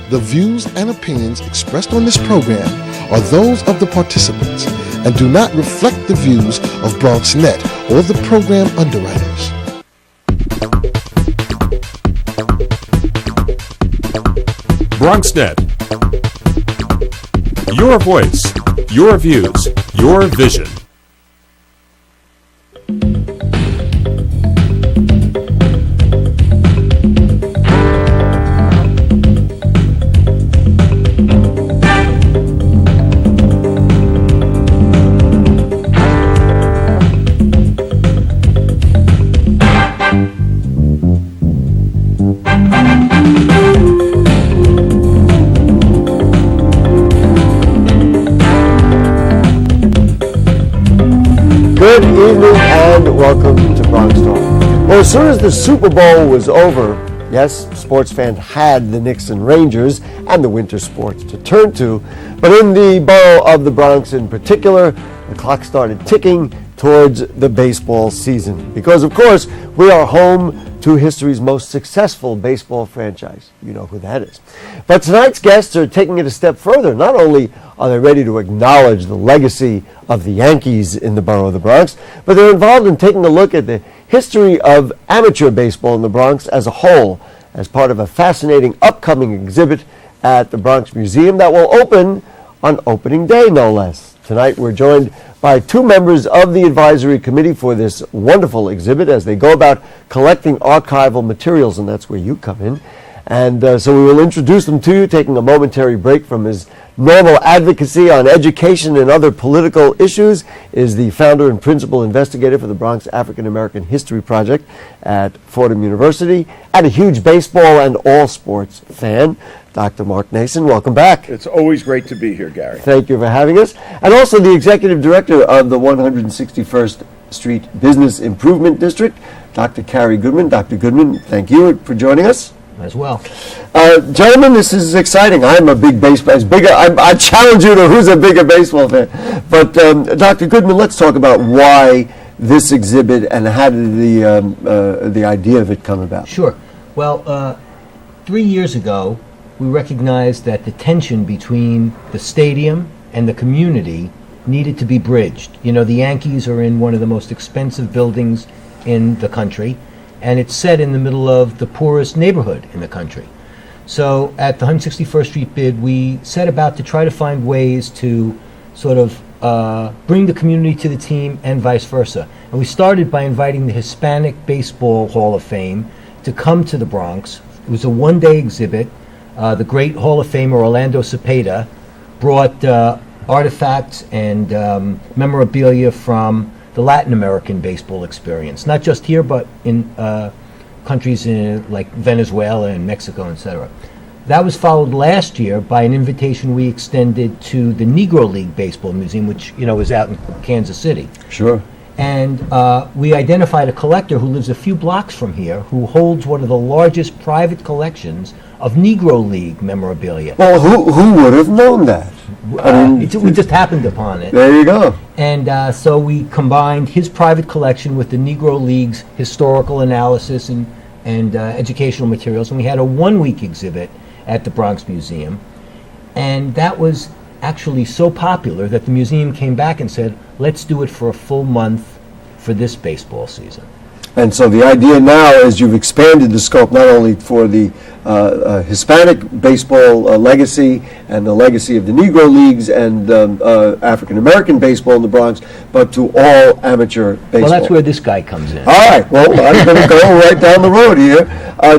The views and opinions expressed on this program are those of the participants and do not reflect the views of BronxNet or the program underwriters. BronxNet. Your voice, your views, your vision. Good evening and welcome to BronxTalk. Well, as soon as the Super Bowl was over, yes, sports fans had the Knicks and Rangers and the winter sports to turn to, but in the borough of the Bronx in particular, the clock started ticking towards the baseball season because, of course, we are home to history's most successful baseball franchise. You know who that is. But tonight's guests are taking it a step further. Not only are they ready to acknowledge the legacy of the Yankees in the borough of the Bronx, but they're involved in taking a look at the history of amateur baseball in the Bronx as a whole, as part of a fascinating upcoming exhibit at the Bronx Museum that will open on opening day, no less. Tonight we're joined by two members of the advisory committee for this wonderful exhibit as they go about collecting archival materials, and that's where you come in. And so we will introduce them to you, taking a momentary break from his normal advocacy on education and other political issues, is the founder and principal investigator for the Bronx African American History Project at Fordham University, and a huge baseball and all sports fan, Dr. Mark Nason. Welcome back. It's always great to be here, Gary. Thank you for having us. And also the executive director of the 161st Street Business Improvement District, Dr. Carrie Goodman. Dr. Goodman, thank you for joining us. As well. Gentlemen, this is exciting. I'm a big baseball fan. I challenge you to who's a bigger baseball fan. But Dr. Goodman, let's talk about why this exhibit and how did the idea of it come about? Sure. Well, 3 years ago, we recognized that the tension between the stadium and the community needed to be bridged. You know, the Yankees are in one of the most expensive buildings in the country, and it's set in the middle of the poorest neighborhood in the country. So at the 161st Street bid, we set about to try to find ways to sort of bring the community to the team and vice versa. And we started by inviting the Hispanic Baseball Hall of Fame to come to the Bronx. It was a one-day exhibit. The great Hall of Famer Orlando Cepeda brought artifacts and memorabilia from the Latin American baseball experience, not just here, but in countries like Venezuela and Mexico, etc. That was followed last year by an invitation we extended to the Negro League Baseball Museum, which, you know, is out in Kansas City. Sure. And we identified a collector who lives a few blocks from here who holds one of the largest private collections of Negro League memorabilia. Well, who would have known that? We just happened upon it. There you go. And so we combined his private collection with the Negro League's historical analysis and educational materials, and we had a one-week exhibit at the Bronx Museum. And that was actually so popular that the museum came back and said, let's do it for a full month for this baseball season. And so the idea now is you've expanded the scope not only for the Hispanic baseball legacy and the legacy of the Negro Leagues and African American baseball in the Bronx, but to all amateur baseball. Well, that's where this guy comes in. All right. Well, I'm going to go right down the road here.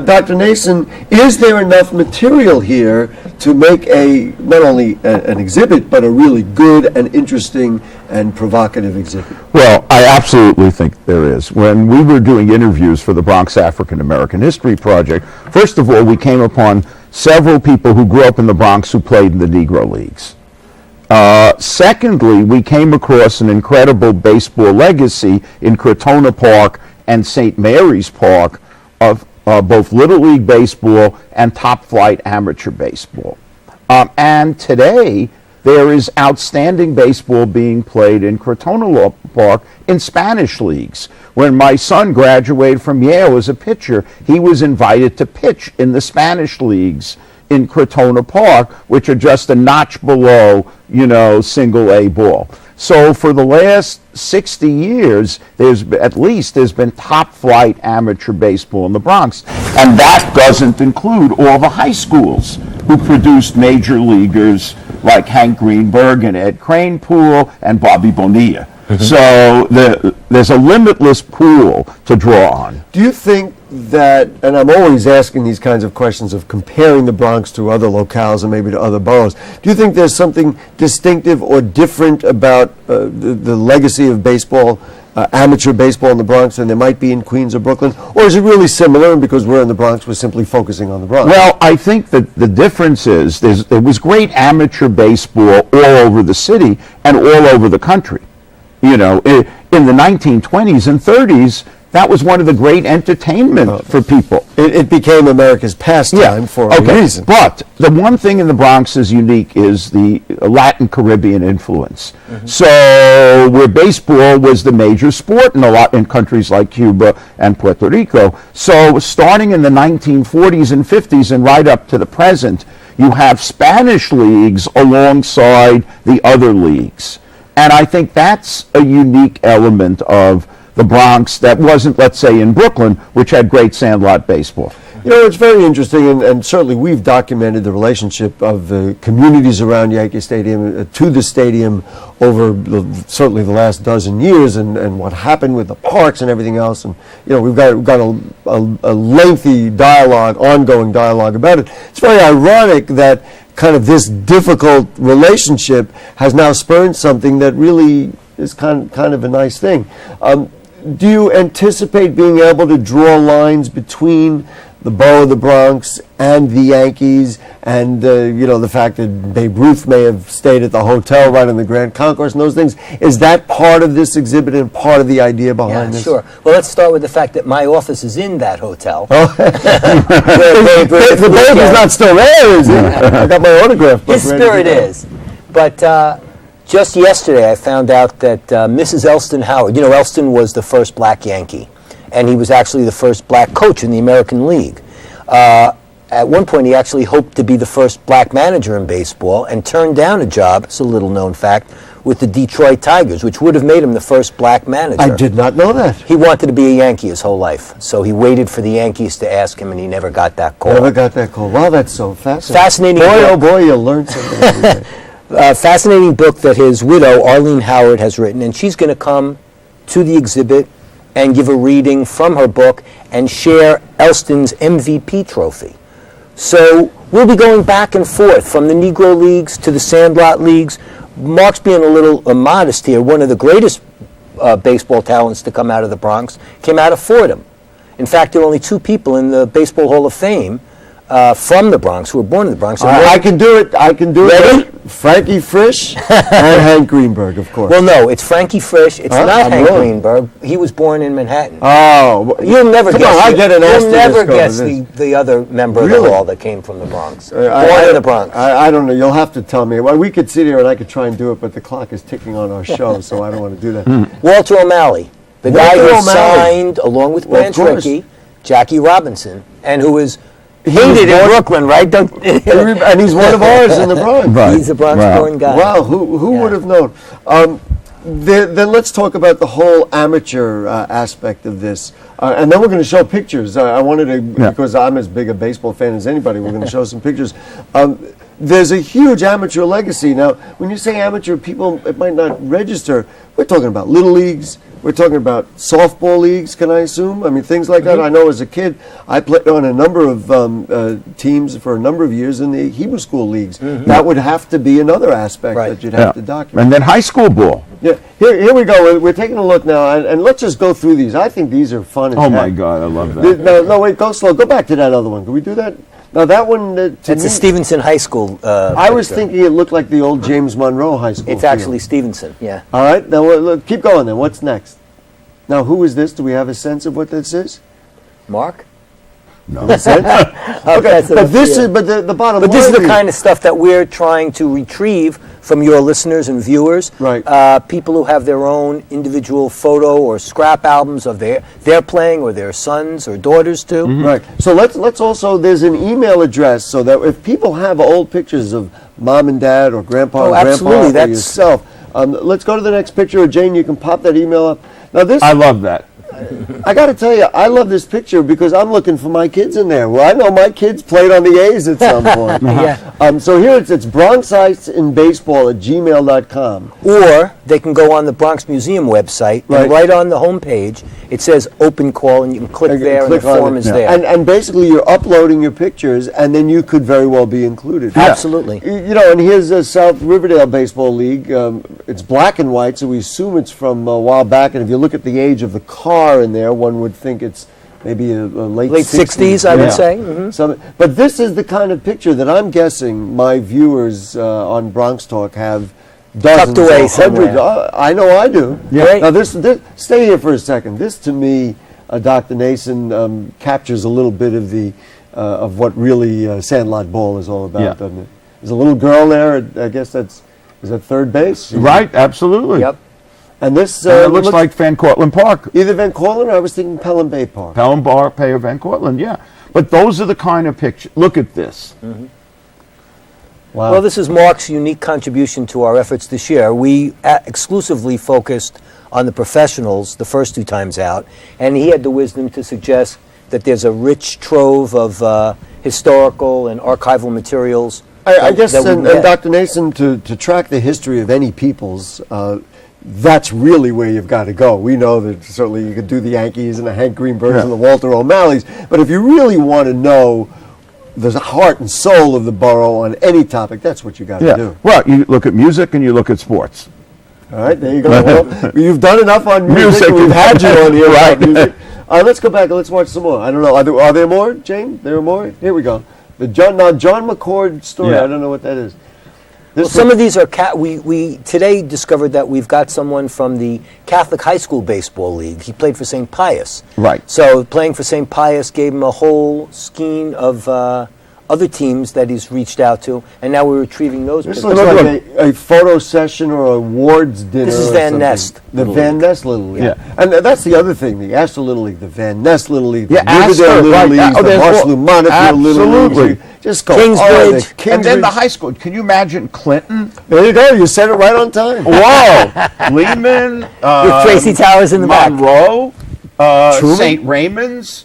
Dr. Nason, is there enough material here to make not only an exhibit, but a really good and interesting and provocative exhibit? Well, I absolutely think there is. When we were doing interviews for the Bronx African American History Project, first of all, we came upon several people who grew up in the Bronx who played in the Negro Leagues. Secondly, we came across an incredible baseball legacy in Crotona Park and St. Mary's Park of both Little League baseball and top-flight amateur baseball. And today, there is outstanding baseball being played in Crotona Park in Spanish leagues. When my son graduated from Yale as a pitcher, he was invited to pitch in the Spanish leagues in Crotona Park, which are just a notch below, single A ball. So for the last 60 years, there's been top flight amateur baseball in the Bronx. And that doesn't include all the high schools who produced major leaguers like Hank Greenberg and Ed Kranepool and Bobby Bonilla. So there's a limitless pool to draw on. Do you think that, and I'm always asking these kinds of questions of comparing the Bronx to other locales and maybe to other boroughs, do you think there's something distinctive or different about the legacy of baseball, amateur baseball in the Bronx than there might be in Queens or Brooklyn? Or is it really similar, and because we're in the Bronx, we're simply focusing on the Bronx? Well, I think that the difference is there was great amateur baseball all over the city and all over the country. In the 1920s and 30s, that was one of the great entertainment for people. It became America's pastime for a reason. But the one thing in the Bronx is unique is the Latin Caribbean influence. So where baseball was the major sport in countries like Cuba and Puerto Rico. So starting in the 1940s and 50s and right up to the present, you have Spanish leagues alongside the other leagues. And I think that's a unique element of the Bronx that wasn't, let's say, in Brooklyn, which had great sandlot baseball. It's very interesting, and certainly we've documented the relationship of the communities around Yankee Stadium to the stadium over certainly the last dozen years, and what happened with the parks and everything else. And we've got a lengthy dialogue, ongoing dialogue about it. It's very ironic that kind of this difficult relationship has now spurned something that really is kind of a nice thing. Do you anticipate being able to draw lines between the borough of the Bronx and the Yankees, and the fact that Babe Ruth may have stayed at the hotel right on the Grand Concourse and those things? Is that part of this exhibit and part of the idea behind this? Sure. Well, let's start with the fact that my office is in that hotel. The Babe is not still there, is he? I got my autograph book. His spirit is. But just yesterday I found out that Mrs. Elston Howard, Elston was the first black Yankee, and he was actually the first black coach in the American League. At one point, he actually hoped to be the first black manager in baseball and turned down a job, it's a little-known fact, with the Detroit Tigers, which would have made him the first black manager. I did not know that. He wanted to be a Yankee his whole life, so he waited for the Yankees to ask him, and he never got that call. Never got that call. Wow, that's so fascinating. Fascinating. Boy, oh boy, you learn something every day. Fascinating book that his widow, Arlene Howard, has written, and she's going to come to the exhibit and give a reading from her book and share Elston's MVP trophy. So we'll be going back and forth from the Negro Leagues to the Sandlot Leagues. Mark's being a little modest here. One of the greatest baseball talents to come out of the Bronx came out of Fordham. In fact, there are only two people in the Baseball Hall of Fame from the Bronx who were born in the Bronx. I can do it. Ready? Frankie Frisch and Hank Greenberg, of course. Well, no, it's Frankie Frisch. It's not Hank Greenberg. He was born in Manhattan. Oh, you'll never guess. You'll never guess the other member of the hall that came from the Bronx. Born in the Bronx. I don't know. You'll have to tell me. Well, we could sit here and I could try and do it, but the clock is ticking on our show, so I don't want to do that. Walter O'Malley, the guy who signed, along with Branch Rickey, Jackie Robinson, and who is hated in Brooklyn, right? And he's one of ours in the Bronx. Right. He's a Bronx-born guy. Wow, who would have known? Then let's talk about the whole amateur aspect of this. And then we're going to show pictures. I wanted to, because I'm as big a baseball fan as anybody, we're going to show some pictures. There's a huge amateur legacy. Now, when you say amateur, people, it might not register. We're talking about little leagues. We're talking about softball leagues, can I assume? I mean, things like that. I know as a kid, I played on a number of teams for a number of years in the Hebrew school leagues. That would have to be another aspect that you'd have to document. And then high school ball. Yeah, here we go. We're taking a look now, and let's just go through these. I think these are fun as heck. My God, I love that. No, wait, go slow. Go back to that other one. Can we do that? Now, that one, it's a Stevenson High School. I was thinking it looked like the old James Monroe High School. It's actually Stevenson, yeah. All right, now keep going then. What's next? Now, who is this? Do we have a sense of what this is? Mark? No. Okay, but this is the bottom line. But this is the is- kind of stuff that we're trying to retrieve from your listeners and viewers. Right. People who have their own individual photo or scrap albums of their playing, or their sons or daughters too. Right. So let's also, there's an email address so that if people have old pictures of mom and dad or grandpa and grandpa absolutely, or that's- yourself, let's go to the next picture. Or Jane, you can pop that email up. Now this, I love that. I got to tell you, I love this picture because I'm looking for my kids in there. Well, I know my kids played on the A's at some point. Yeah. So here it's Bronxites in baseball at gmail.com. Or they can go on the Bronx Museum website, Right. and right on the homepage it says open call, and you can click there, and the on form it. is there. And basically you're uploading your pictures, and then you could very well be included. Absolutely. You know, and here's a South Riverdale Baseball League. It's black and white, so we assume it's from a while back. And if you look at the age of the car in there, one would think it's maybe a late 60s, I would say. Mhm. But this is the kind of picture that I'm guessing my viewers on Bronx Talk have dozens Tucked away or hundreds. somewhere. I know I do. Great. Now this, stay here for a second. This to me, Dr. Nason, captures a little bit of the of what really Sandlot Ball is all about, Yeah. doesn't it? There's a little girl there. I guess is that third base? Right, absolutely. Yep. And this And it looks like Van Cortlandt Park. either Van Cortlandt or I was thinking Pelham Bay Park. Pelham Bar, Payer, Van Cortlandt, yeah. But those are the kind of pictures. Look at this. Wow. Well, this is Mark's unique contribution to our efforts this year. We exclusively focused on the professionals the first two times out, and he had the wisdom to suggest that there's a rich trove of historical and archival materials. I guess, that we and get. Dr. Nason, to track the history of any peoples, that's really where you've got to go. We know that certainly you could do the Yankees and the Hank Greenbergs and the Walter O'Malleys, but if you really want to know the heart and soul of the borough on any topic, that's what you got to Yeah. do. Well, you look at music and you look at sports. All right, there you go. Well, you've done enough on music. Music. We've had you on here Right. about music. Let's go back and let's watch some more. I don't know. Are there more, Jane? There are more? Here we go. The John McCord story. Yeah. I don't know what that is. Well, some of these are we today discovered that we've got someone from the Catholic High School Baseball League. He played for St. Pius. Right. So playing for St. Pius gave him a whole skein of other teams that he's reached out to, and now we're retrieving those. This pictures. looks like a photo session or a awards dinner. This is or Van something. Nest The Little Van League. Nest Little League. Yeah. And that's the other thing, the Astor Little League, the Van Nest Little League, Yeah, the Riverdale Astor, Little right. League, Oh, the there's Marshall all- Monaco Little Absolutely. League. Just go. Kingsbridge. And then the high school. Can you imagine Clinton? There you go. You said it right on time. Whoa! Lehman. With Tracy Towers in the back. Monroe. Truman? St. Raymond's.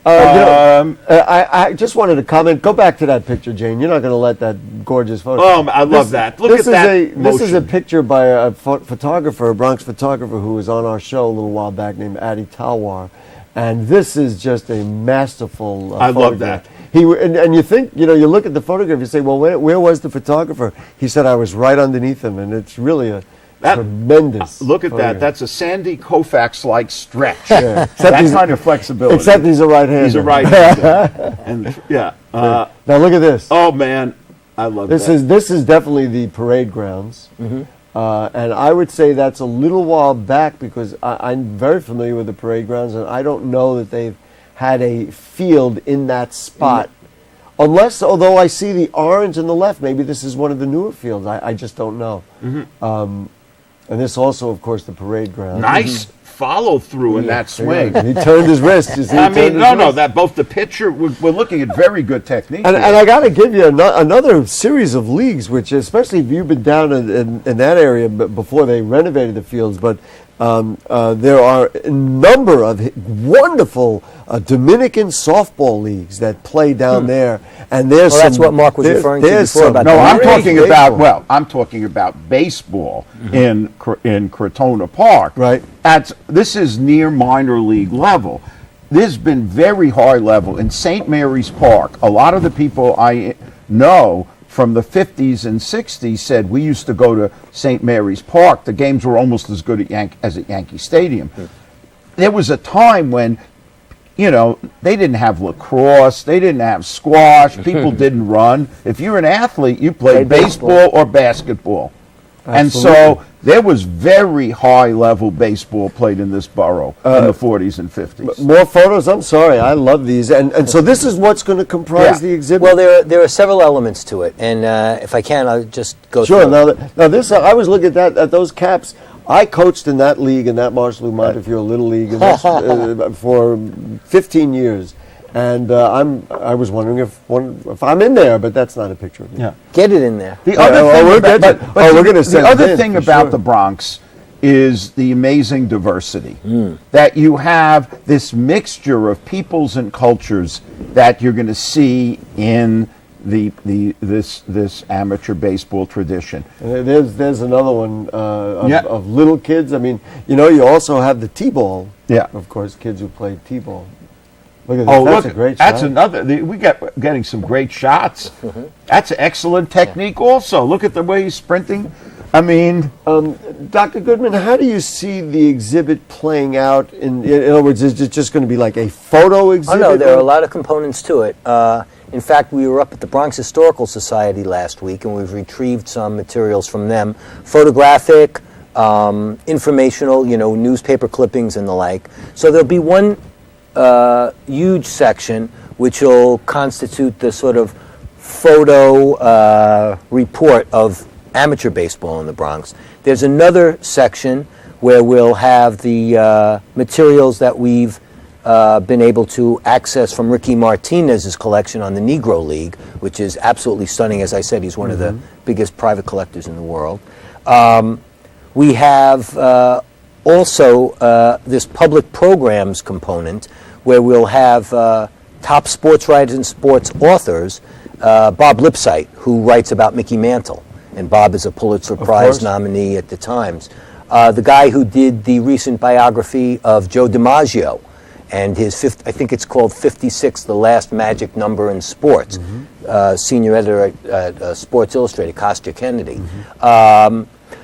I just wanted to comment. Go back to that picture, Jane. You're not going to let that gorgeous photo. I love that. Look at that This is a motion. picture by a photographer, a Bronx photographer, who was on our show a little while back, named Adi Talwar, and this is just a masterful. I love photograph. that. And you think, you look at the photograph, you say, well, where was the photographer? He said, I was right underneath him, and it's really a tremendous. Look at photograph. that. That's a Sandy Koufax-like stretch. Yeah. Except That he's- kind of flexibility. Except he's a right-hander. He's a right-hander. And yeah. Now look at this. Oh man, I love This that. is definitely the parade grounds, and I would say that's a little while back because I'm very familiar with the parade grounds, and I don't know that they've had a field in that spot, although I see the orange on the left. Maybe this is one of the newer fields. I just don't know. And this also, of course, the parade ground. Nice follow through in that swing. He turned his wrist. You see, I he turned mean, his no, wrist. that both the pitcher. We're looking at very good technique. And here. I got to give you another series of leagues, which, especially if you've been down in that area before they renovated the fields, but there are a number of wonderful Dominican softball leagues that play down there, and there's Well, that's some- what Mark was referring to there's before some about No, I'm Great talking about baseball. I'm talking about baseball in Crotona Park. Right. This is near minor league level. This has been very high level in St. Mary's Park. A lot of the people I know from the 50s and 60s said we used to go to St. Mary's Park. The games were almost as good as at Yankee Stadium. There was a time when they didn't have lacrosse, they didn't have squash, people didn't run. If you're an athlete, you played Played baseball or basketball. And so there was very high-level baseball played in this borough in the 40s and 50s. More photos? I'm sorry. I love these. And so this is what's going to comprise the exhibit? Well, there are several elements to it, and if I can, I'll just go Sure. through it. Now this, I was looking at those caps. I coached in that league, in that Marshall Montefiore Little League, and that's, for 15 years. And I was wondering if I'm in there, but that's not a picture of me. Yeah. Get it in there. The other thing about the Bronx is the amazing diversity. That you have this mixture of peoples and cultures that you're going to see in this amateur baseball tradition. There's another one of little kids. I mean, you also have the T-ball. Yeah. Of course, kids who play T-ball. Look at that. That's a great shot. That's another. We getting some great shots. That's excellent technique also. Look at the way he's sprinting. I mean, Dr. Goodman, how do you see the exhibit playing out? In other words, is it just going to be like a photo exhibit? Oh, no, there are a lot of components to it. In fact, we were up at the Bronx Historical Society last week, and we've retrieved some materials from them, photographic, informational, newspaper clippings and the like. So there'll be one huge section which will constitute the sort of photo report of amateur baseball in the Bronx. There's another section where we'll have the materials that we've been able to access from Ricky Martinez's collection on the Negro League, which is absolutely stunning. As I said, he's one of the biggest private collectors in the world. We have also this public programs component where we'll have top sports writers and sports authors, Bob Lipsyte, who writes about Mickey Mantle, and Bob is a Pulitzer Prize nominee at the Times. The guy who did the recent biography of Joe DiMaggio, and his I think it's called 56, The Last Magic Number in Sports, senior editor at Sports Illustrated, Kostya Kennedy.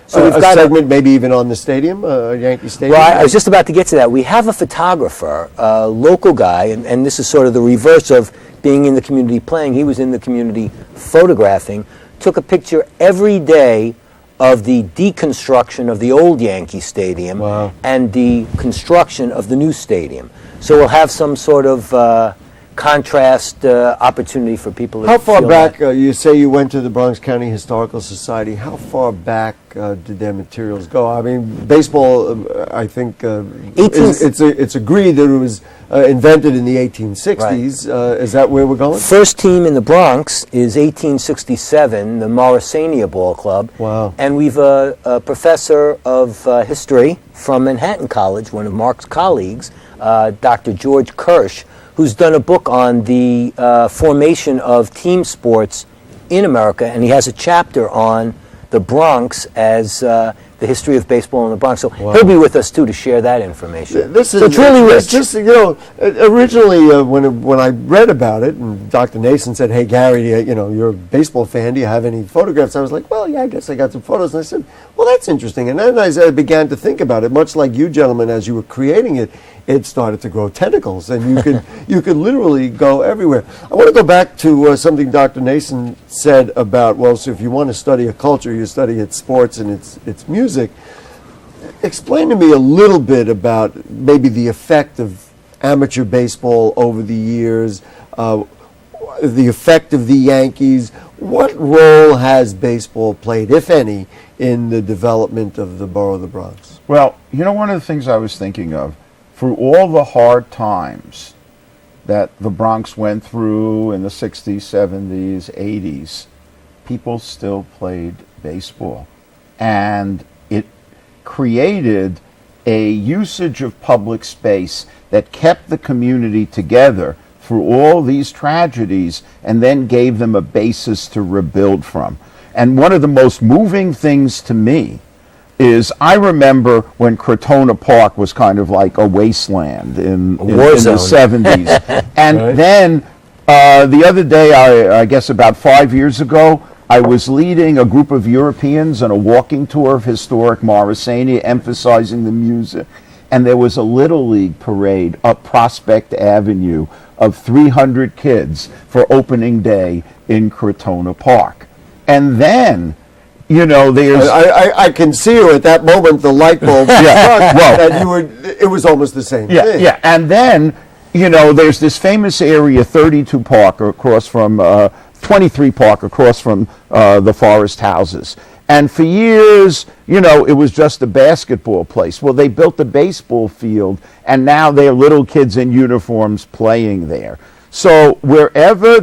So we've got a segment maybe even on the stadium, Yankee Stadium? Well, I was just about to get to that. We have a photographer, a local guy, and this is sort of the reverse of being in the community playing. He was in the community photographing, took a picture every day of the deconstruction of the old Yankee Stadium and the construction of the new stadium. So we'll have some sort of contrast opportunity for people to How far feel back, that. you say you went to the Bronx County Historical Society, how far back did their materials go? I mean, baseball, I think, it's agreed that it was invented in the 1860s. Right. Is that where we're going? First team in the Bronx is 1867, the Morrisania Ball Club. Wow. And we've a professor of history from Manhattan College, one of Mark's colleagues, Dr. George Kirsch, who's done a book on the formation of team sports in America, and he has a chapter on the Bronx as the history of baseball in the Bronx. So he'll be with us too to share that information. This is, so it's really rich. Just, originally when I read about it, and Dr. Nason said, "Hey Gary, you're a baseball fan. Do you have any photographs?" I was like, "Well, yeah, I guess I got some photos." And I said, "Well, that's interesting." And then as I began to think about it, much like you gentlemen, as you were creating it, it started to grow tentacles, and you could literally go everywhere. I want to go back to something Dr. Nason said about, so if you want to study a culture, you study its sports and its music. Explain to me a little bit about maybe the effect of amateur baseball over the years, the effect of the Yankees. What role has baseball played, if any, in the development of the borough of the Bronx? Well, one of the things I was thinking of, through all the hard times that the Bronx went through in the 60s, 70s, 80s, people still played baseball. And it created a usage of public space that kept the community together through all these tragedies and then gave them a basis to rebuild from. And one of the most moving things to me is I remember when Crotona Park was kind of like a wasteland in the 70s. And then the other day, I guess about 5 years ago, I was leading a group of Europeans on a walking tour of historic Morrisania, emphasizing the music. And there was a Little League parade up Prospect Avenue of 300 kids for opening day in Crotona Park. And then you know, there's... I can see you at that moment, the light bulb struck, that you were, it was almost the same thing. Yeah, and then, you know, there's this famous area, 32 Park, across from, 23 Park, across from the Forest Houses. And for years, you know, it was just a basketball place. Well, they built a baseball field, and now there are little kids in uniforms playing there. So wherever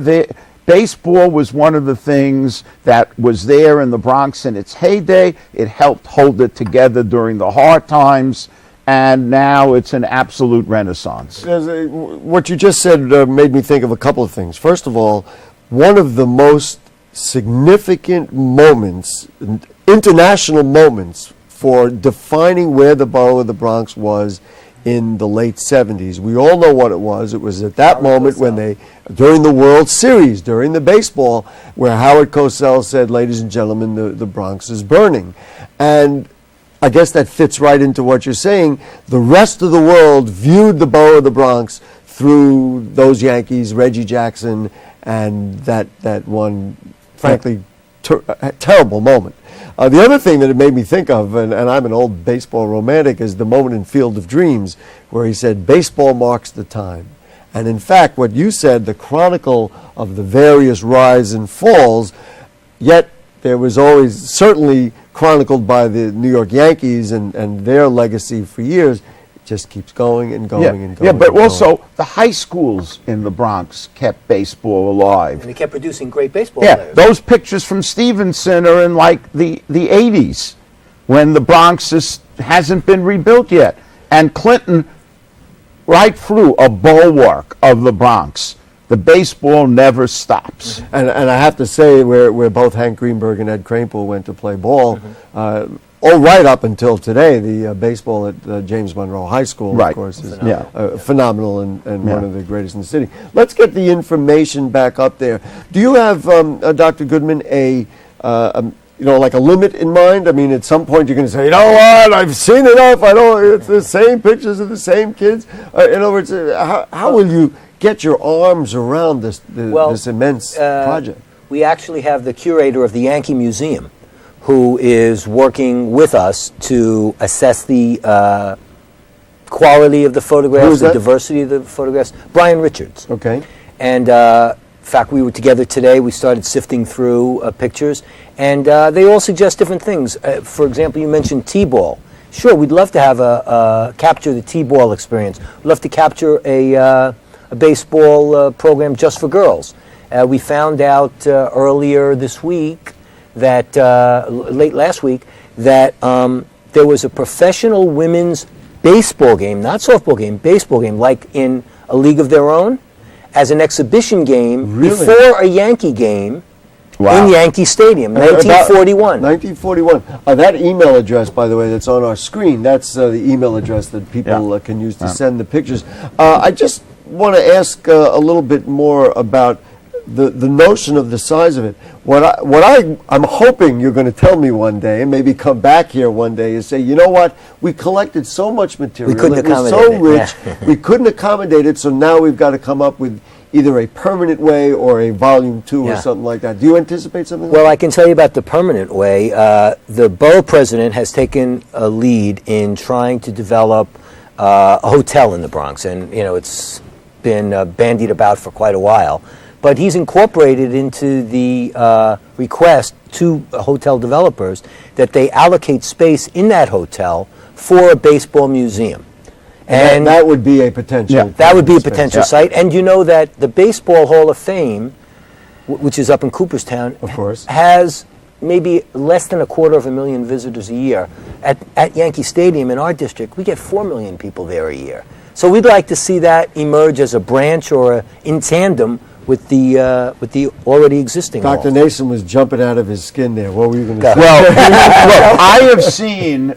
baseball was one of the things that was there in the Bronx in its heyday. It helped hold it together during the hard times, and now it's an absolute renaissance. What you just said made me think of a couple of things. First of all, one of the most significant moments, international moments, for defining where the borough of the Bronx was in the late 70s. We all know what it was. It was at that moment when during the World Series, during the baseball, where Howard Cosell said, ladies and gentlemen, the Bronx is burning. And I guess that fits right into what you're saying. The rest of the world viewed the borough of the Bronx through those Yankees, Reggie Jackson, and that one, frankly, terrible moment. The other thing that it made me think of, and I'm an old baseball romantic, is the moment in Field of Dreams where he said, baseball marks the time. And in fact, what you said, the chronicle of the various rise and falls, yet there was always, certainly chronicled by the New York Yankees and their legacy for years, just keeps going and going and going. Yeah, but also the high schools in the Bronx kept baseball alive. And they kept producing great baseball Yeah, players. those pictures from Stevenson are in like the 80s when the Bronx hasn't been rebuilt yet. And Clinton, right through a bulwark of the Bronx, the baseball never stops. And I have to say, where both Hank Greenberg and Ed Kranepool went to play ball, all right up until today, the baseball at James Monroe High School, of course, is phenomenal and one of the greatest in the city. Let's get the information back up there. Do you have, Dr. Goodman, like a limit in mind? I mean, at some point you're going to say, you know what, I've seen enough. It's the same pictures of the same kids. In other words, how will you get your arms around this immense project? We actually have the curator of the Yankee Museum, who is working with us to assess the quality of the photographs, the diversity of the photographs. Brian Richards. Okay. And in fact, we were together today. We started sifting through pictures, and they all suggest different things. For example, you mentioned T-ball. Sure, we'd love to have capture the T-ball experience. We'd love to capture a baseball program just for girls. We found out earlier this week that late last week that there was a professional women's baseball game, not softball game, baseball game, like in a league of their own, as an exhibition game before a Yankee game in Yankee Stadium, 1941. 1941. That email address, by the way, that's on our screen, that's the email address that people can use to send the pictures. I just want to ask a little bit more about the notion of the size of it. I'm hoping you're going to tell me one day, and maybe come back here one day and say, you know what, we collected so much material, it was so rich, we couldn't accommodate it, so now we've got to come up with either a permanent way or a volume 2 or something like that. Do you anticipate something like that? Well, I can tell you about the permanent way. The borough president has taken a lead in trying to develop a hotel in the Bronx, and it's been bandied about for quite a while. But he's incorporated into the request to hotel developers that they allocate space in that hotel for a baseball museum. And that would be a potential. That would be a potential site. And you know that the Baseball Hall of Fame, which is up in Cooperstown, of course, has maybe less than 250,000 visitors a year. At Yankee Stadium in our district, we get 4 million people there a year. So we'd like to see that emerge as a branch or in tandem with the already existing Dr. hall. Nason was jumping out of his skin there. What were you going to say? Well, I have seen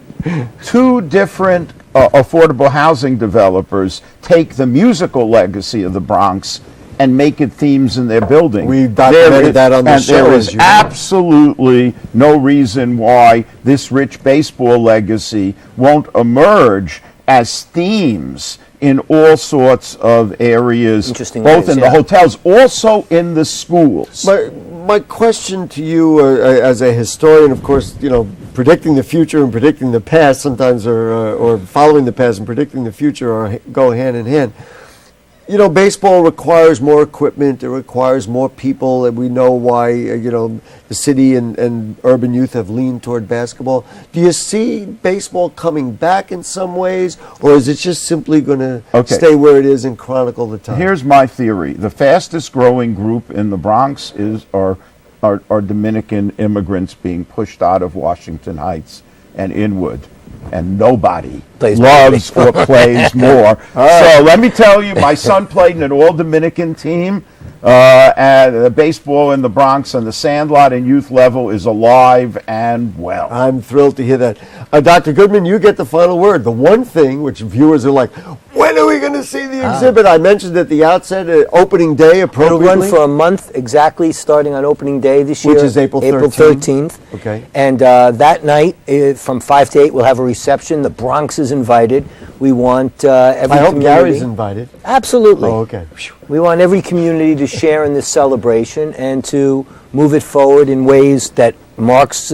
2 different affordable housing developers take the musical legacy of the Bronx and make it themes in their building. We documented that on the show. There is absolutely no reason why this rich baseball legacy won't emerge as themes in all sorts of areas, both in the hotels, also in the schools. my question to you, as a historian, of course, predicting the future and predicting the past sometimes, or following the past and predicting the future, go hand in hand. Baseball requires more equipment. It requires more people, and we know why. The city and urban youth have leaned toward basketball. Do you see baseball coming back in some ways, or is it just simply going to stay where it is and chronicle the time? Here's my theory: the fastest growing group in the Bronx are Dominican immigrants being pushed out of Washington Heights and Inwood. And nobody loves or plays more. So let me tell you, my son played in an all-Dominican team, and baseball in the Bronx and the Sandlot and youth level is alive and well. I'm thrilled to hear that. Dr. Goodman, you get the final word. The one thing which viewers are like, when are we going to see the exhibit? I mentioned at the outset, opening day appropriately. It'll run for a month exactly, starting on opening day this year. Which is April 13th. Okay. And that night, from 5 to 8, we'll have a reception. The Bronx is invited. We want every I hope community. Gary's invited. Absolutely. Oh, okay. We want every community to share in this celebration and to move it forward in ways that Mark's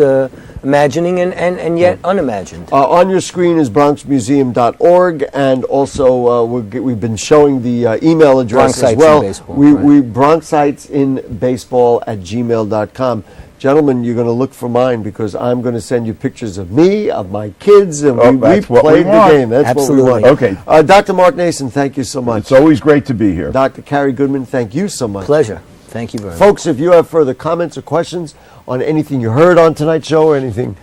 imagining and yet unimagined. On your screen is bronxmuseum.org, and also we've been showing the email address as well. Bronxitesinbaseball@gmail.com. Gentlemen, you're going to look for mine because I'm going to send you pictures of me, of my kids, and we played the game. That's Absolutely. what we want. Okay. Dr. Mark Nason, thank you so much. It's always great to be here. Dr. Carrie Goodman, thank you so much. Pleasure. Thank you very much. Folks, if you have further comments or questions on anything you heard on tonight's show or anything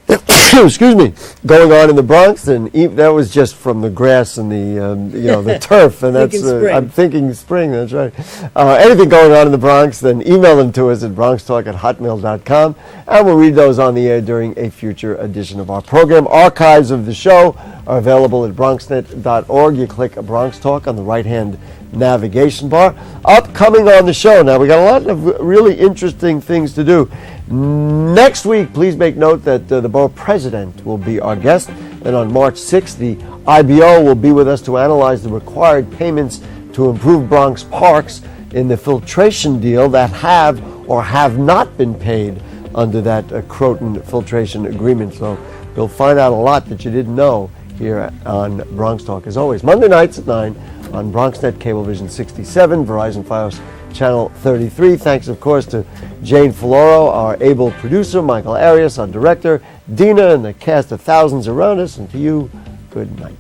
excuse me, going on in the Bronx, then that was just from the grass and the turf, and that's I'm thinking spring. That's right. Anything going on in the Bronx, then email them to us at bronxtalk@hotmail.com, and we'll read those on the air during a future edition of our program. Archives of the show are available at bronxnet.org. You click Bronx Talk on the right-hand navigation bar. Upcoming on the show, now we got a lot of really interesting things to do. Next week, please make note that the borough president will be our guest. And on March 6th, the IBO will be with us to analyze the required payments to improve Bronx parks in the filtration deal that have or have not been paid under that Croton filtration agreement. So you'll find out a lot that you didn't know here on Bronx Talk. As always, Monday nights at 9 on BronxNet Cablevision 67, Verizon Fios Channel 33. Thanks, of course, to Jane Folloro, our able producer, Michael Arias, our director, Dina, and the cast of thousands around us, and to you, good night.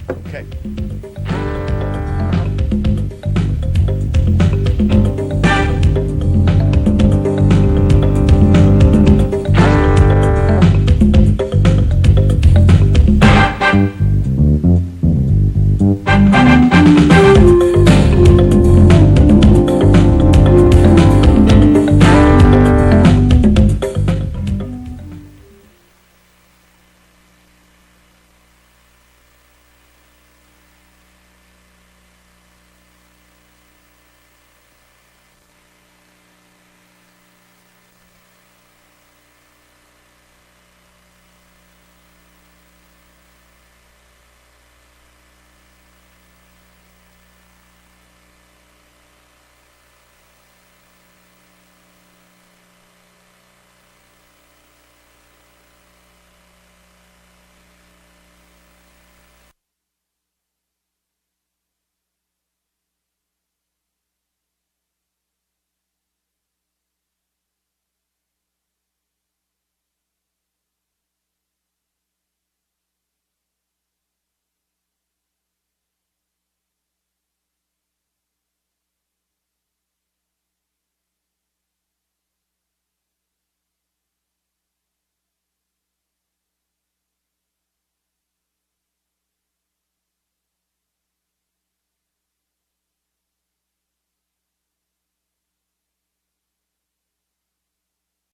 Okay.